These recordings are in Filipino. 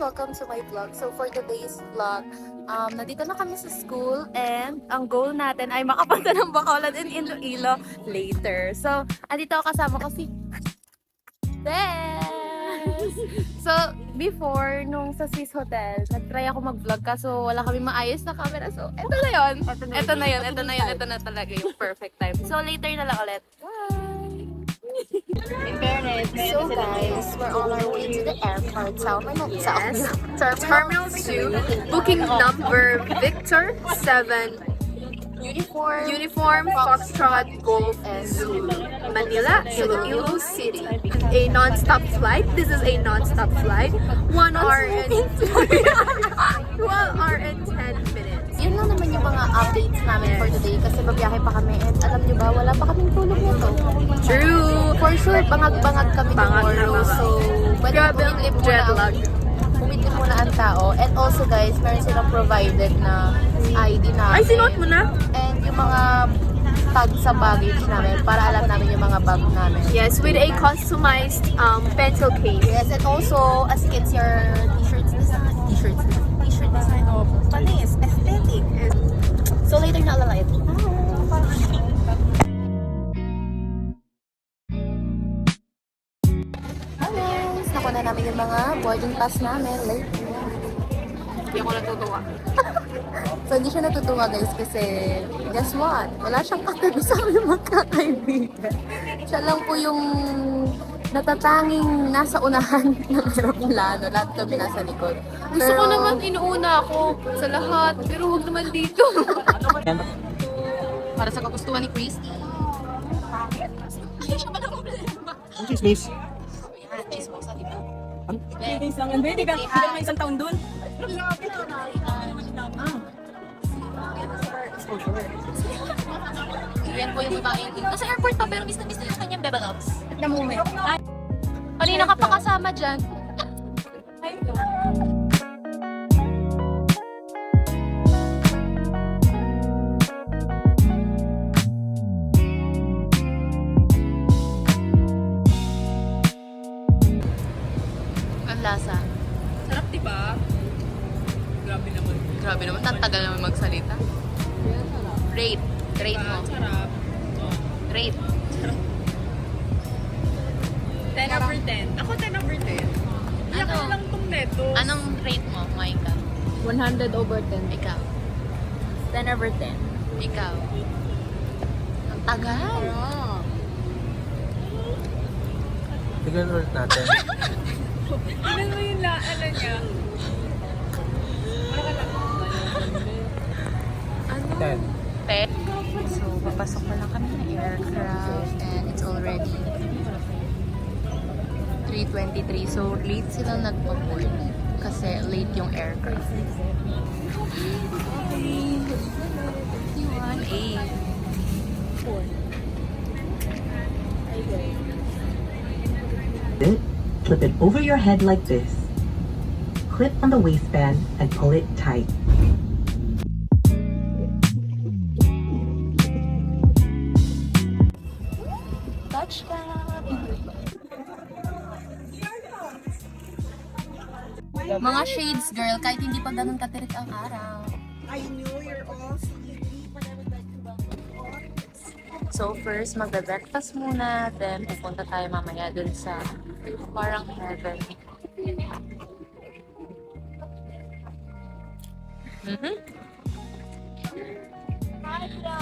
Welcome to my vlog. So for today's vlog, nandito na kami sa school and ang goal natin ay makapunta ng Bacolod and Iloilo later. So, andito ako kasama ko si Bes! So, before, nung sa Swiss Hotel, nag-try ako mag-vlog kaso wala kami maayos na camera. So, eto na yun. Ito na talaga yung perfect time. So, later na lang ulit. Bye! In fairness, So guys, we're on our way to the airport. yes. Terminal 2, booking number Victor 7, Uniform Foxtrot Golf Zulu, Manila, Iloilo City. A non-stop flight. This is a non-stop flight. 1 hour and 1 hour and 10 minutes. Yun lang naman yung mga updates namin for today kasi babiyahe pa kami and alam nyo ba, wala pa kaming tulog nito. True. For sure, bangag-bangag kami tomorrow. So, pwede Grabe ang jet lag. Bumidlip muna ang tao. And also guys, meron silang provided na ID namin. Ay, sinuot mo na? And yung mga tag sa baggage namin para alam namin yung mga bag namin. Yes, with a customized pencil case. Yes, and also, as you can see, our t-shirts design. T-shirt design. Oh, panis, aesthetic. So later na alalay. Guys, nakuha na namin yung mga boarding pass namin. Late. Hindi ako natutuwa. So hindi siya natutuwa guys kasi guess what? Wala siyang katabi sa aming magkakaibigan. Siya lang po yung natatanging nasa unahan ng aeroplano. Lahat kami nasa likod. Gusto ko naman inuuna ako sa lahat, pero huwag naman dito. para sa kagustuhan ni Christy. Ay, siya pala problema. Ang chismis. Yan, chismosa, di ba? Days lang yan, be. Di ka may isang taon dun. Yan po yung babae. Nasa airport pa, pero miss na yung kanyang bebe loves. The moment. Kanina ka pa kasama dyan. Ang lasa. Sarap, di ba? Grabe naman. Grabe naman, tatagal naman magsalita. Rate. Rate mo. Sarap. Rate. 10 over 10. Ako 10 over 10. Iyak Ano? ko lang tong neto. Anong rate mo, Maika? 100 over 10. Ikaw. 10 over 10. Ikaw. Ang tagal. Tignan ulit natin. Tignan mo yung ano niya. Ano? 10. Pet. So, papasok na lang kami ng aircraft and it's already 3:23. So, late silang nagpa-board kasi late yung aircraft. 51A. it, flip it over your head like this. Clip on the waistband and pull it tight. Mga shades, girl, kahit hindi pa ganun katirik ang araw. So first, magbe-breakfast muna, then pupunta tayo mamaya dun sa parang heaven.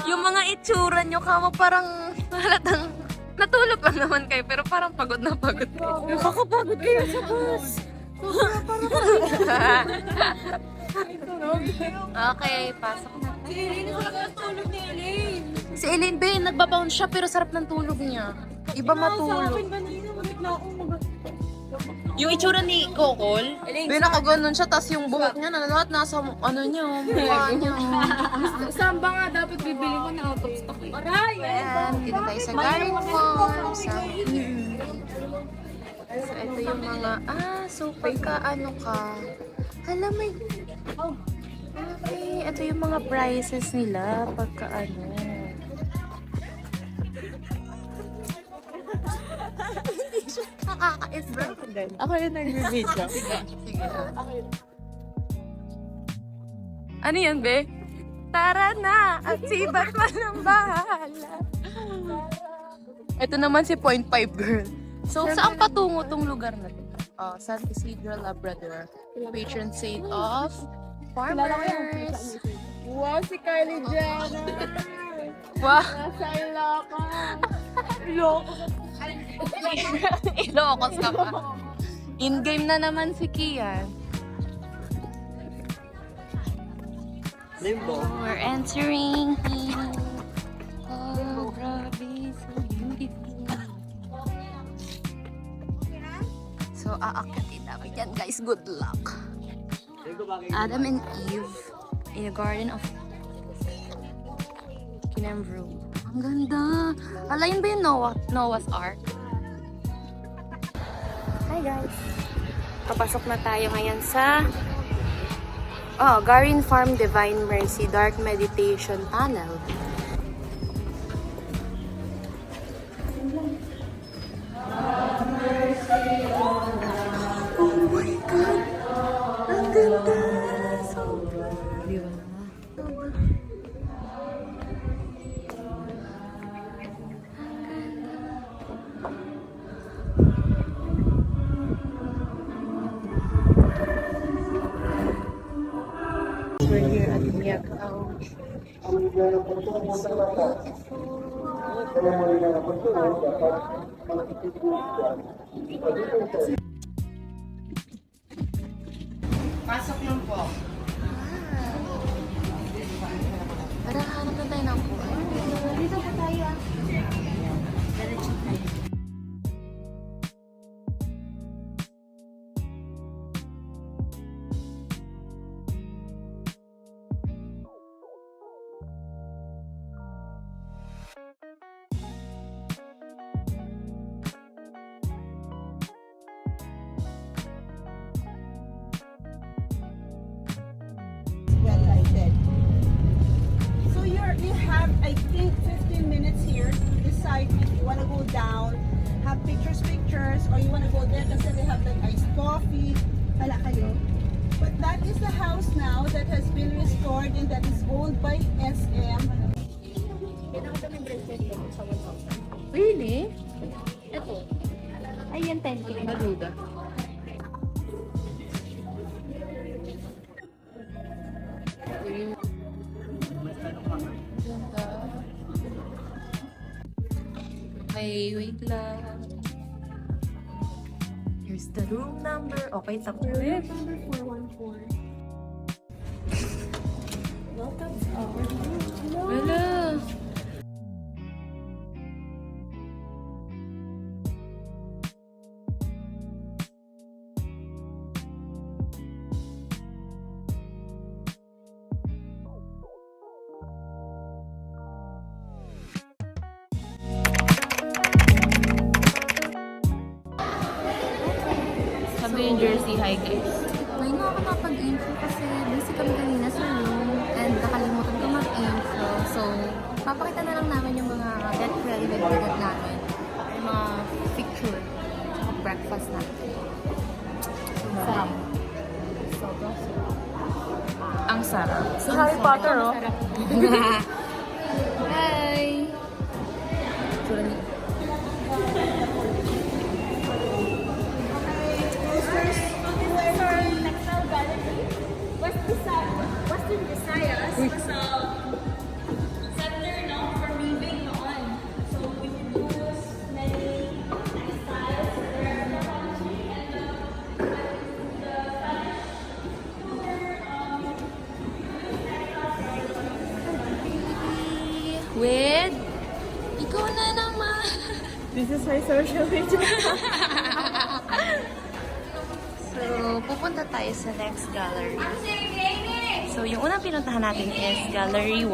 Yung mga itsura nyo, kamo parang halatang natulog lang naman kayo, pero parang pagod na pagod. Nakakapagod kayo sa bus. Okay, pasok na. Si Elaine ba nagbabounce siya pero sarap ng tulog niya. Iba matulog. Yung itsura ni Kokol, nakaganon siya, tas yung buhok niya lahat nasa ano niya, mukha niya. Saan ba nga dapat bibili ko na out of stock? Ayan, dito tayo sa Garden Farm. So, ito yung mga, so pagka ano ka, alam mo, okay, ito yung mga prices nila pagka ano. Hindi siya nakakais bro. Ako yung nag-video. Sige. Ano yan, be? Tara na! At si Batman ang bahala. Ito naman si 0.5 girl. So, saan patungo tong lugar na to? San Isidro, Labrador. Patron saint of farmers. Wow, si Kylie Jenner! Wow! Nasa Ilocos! Ilocos ka pa. In-game na naman si Kian. Limbo. We're entering here. Oh, grabe. So beautiful. So, aakyatin namin yan, guys. Good luck. Adam and Eve in a garden of Kinembrew. Ang ganda. Ala, yun ba yung Noah's Ark? Hi, guys. Papasok na tayo ngayon sa Garin Farm Divine Mercy Dark Meditation Tunnel. Oh my God! Ang ganda! Sobra! Di ba? We're here at Miagao. Pasok lang po. Tara, hanap na tayo ng kuwan. Dito po tayo ah. Diretso tayo. Well, I said. So you have, I think, 15 minutes here to decide if you want to go down, have pictures, or you want to go there kasi they have like iced coffee. Hala kayo. But that is the house now that has been restored and that is owned by SM. Really? Ito. Ayan, 10K. Baluda. Okay, wait lang. Here's the room number. Okay, tapos. Number 414. Welcome to our room. Hello. Sabi yung jersey, hi guys. May nga ako napag-intro kasi busy kami kanina sa room and nakalimutan ko mag-intro. So, papakita na lang namin yung mga get ready with bigot namin. Yung mga picture. Tsaka breakfast natin. Sarap. Sobrang sarap. Ang sarap. Si Harry Potter, oh. Hi! Tsura niya. Western Visayas was a center known for weaving noon. So we produce many textiles there in the country and the With ikaw na naman. This is my social media. So, pupunta tayo sa next gallery. So, yung unang pinuntahan natin is Gallery 1.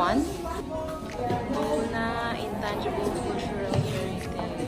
Una, Intangible Cultural Heritage.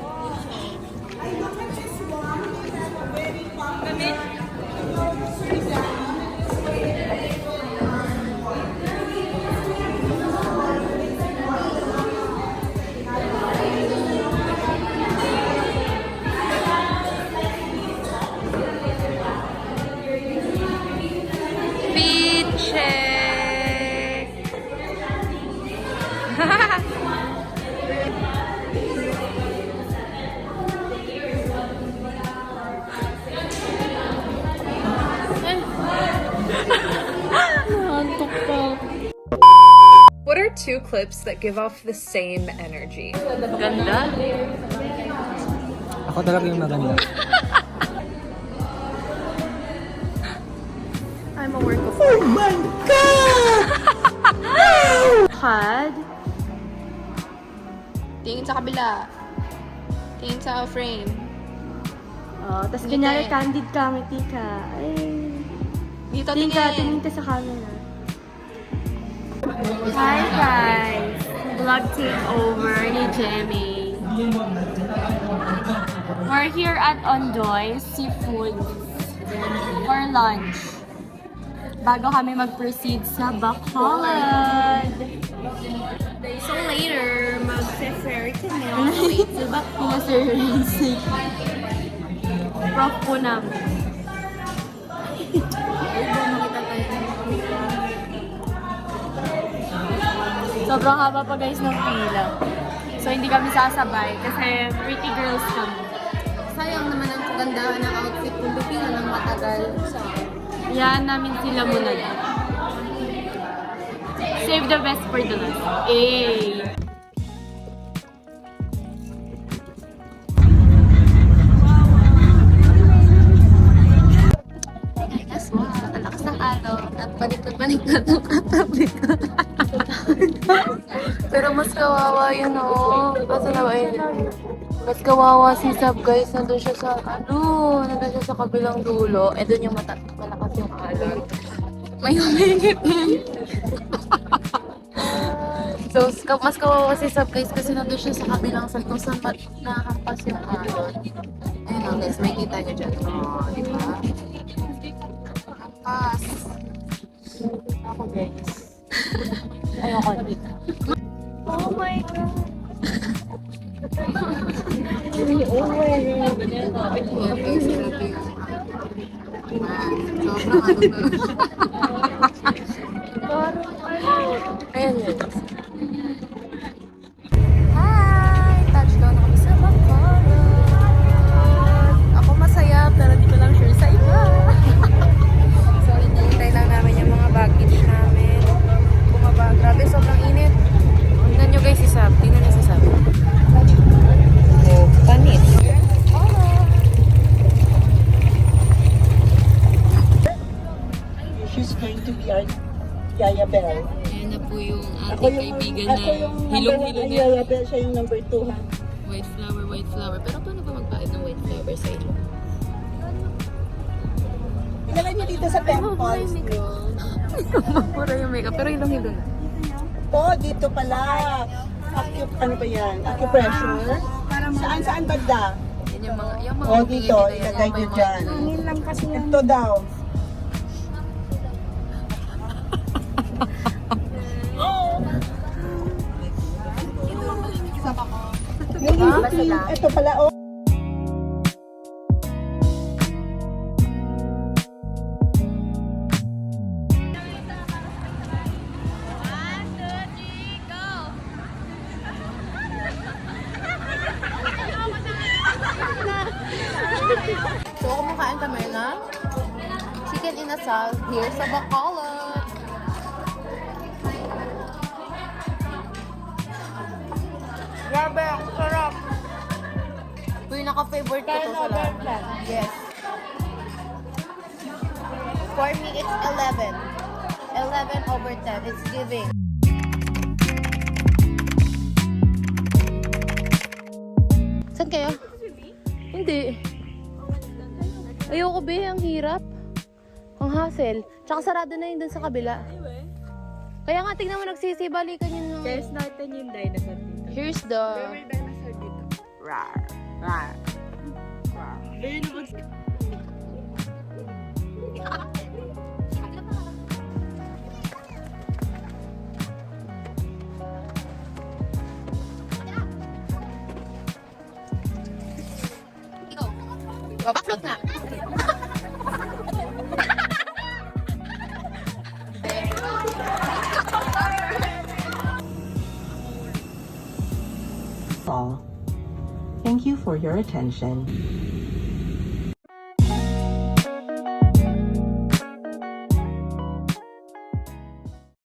What are two clips that give off the same energy? Ganda. Ako talaga yung maganda. I'm a work of art. Oh my God! Had. Tingin sa kabila. Tingin sa frame. Oh, tapos kunyari candid ka, ngiti ka. Ay. Dito, Tingin ka sa camera. Hi guys! Vlog takeover ni Jemmy. We're here at Ondoy Seafood for lunch. Bago kami mag-proceed sa Bacolod. So later, mag-ferry kami on the way to Bacolod. Prof po namin. Sobrang haba pa guys ng pila. So hindi kami sasabay kasi pretty girls kami. Sayang naman ang kagandahan ng outfit kung pipila ng matagal. Yan namin sila muna dyan. Save the best for the last. Eh. Yes, wow. Ang lakas ng araw. At panikot-panikot ng katabi ko. Pero mas kawawa yun, oh. Basta na ba yun? Mas kawawa si Sab, guys. Nandun siya sa, nandun siya sa kabilang dulo. Eh, dun yung malakas yung alon. May humingit yun. So, mas kawawa si Sab, guys, kasi nandun siya sa kabilang side kung saan nahampas yung alon. Ayun lang guys, may kita nyo dyan. Oh, di ba? Hampas. Ako, guys. Ayoko dito. Oh my God. Ayan yun. Hi! Touchdown na kami sa Bacolod. Ako masaya, pero di ko lang sure sa iba. So, hinihintay lang namin yung mga baggage namin. Bumaba. Grabe, sobrang init. Tingnan nyo guys si Sab. Tingnan nyo si Sab. Oh, panit. She's going to be our Yaya Bell. Ayan na po yung Ako yung hilong-hilo na. Yaya Bell, siya yung number 2 ha. White flower. Pero paano ba magbayad ng white flower sa ilo? Pinala niyo dito sa temples. Mapura yung makeup, pero hilong-hilo na. Oh, dito pala. Ano ba yan? Acupressure? Saan banda? Yan yung mga Oh, dito. Ilagay niyo dyan. Ito daw. Yung routine, ito pala, oh. So, kumakain kami ng chicken inasal here sa Bacolod. Grabe, ang sarap. Ito yung naka-favorite ko to sa lahat. Yes. For me, it's 11. 11 over 10. It's giving. Saan kayo? Hindi. Ayoko, be. Ang hirap. Ang hassle. Tsaka sarado na yun dun sa kabila. Kaya nga, tignan mo, nagsisibalikan yun. Guys, natin yung dinosaur dito. Here's the... May dinosaur dito. Rar. Rar. Ayun naman. Babaklot na. All. Thank you for your attention.